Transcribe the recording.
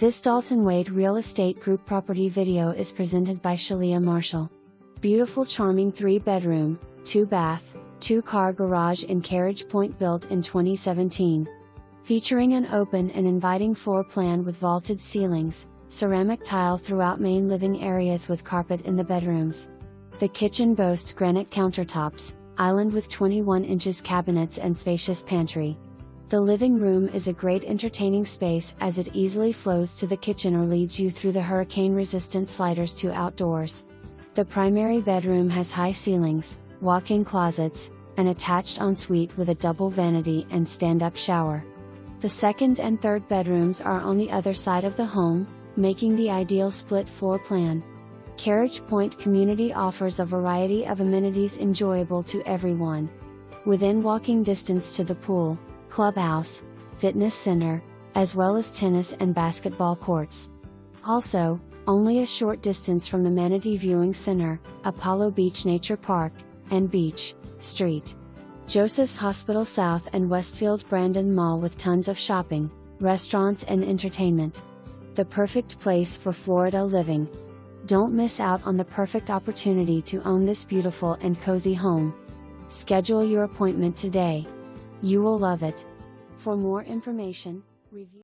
This Dalton Wade Real Estate Group property video is presented by Shalia Marshall. Beautiful charming 3-bedroom, 2-bath, 2-car garage in Carriage Pointe built in 2017. Featuring an open and inviting floor plan with vaulted ceilings, ceramic tile throughout main living areas with carpet in the bedrooms. The kitchen boasts granite countertops, island with 21 inches cabinets and spacious pantry. The living room is a great entertaining space as it easily flows to the kitchen or leads you through the hurricane-resistant sliders to outdoors. The primary bedroom has high ceilings, walk-in closets, an attached ensuite with a double vanity and stand-up shower. The second and third bedrooms are on the other side of the home, making the ideal split floor plan. Carriage Pointe Community offers a variety of amenities enjoyable to everyone. Within walking distance to the pool, clubhouse, fitness center, as well as tennis and basketball courts. Also, only a short distance from the Manatee Viewing Center, Apollo Beach Nature Park, and Beach Street. Joseph's Hospital South and Westfield Brandon Mall with tons of shopping, restaurants and entertainment. The perfect place for Florida living. Don't miss out on the perfect opportunity to own this beautiful and cozy home. Schedule your appointment today. You will love it. For more information, review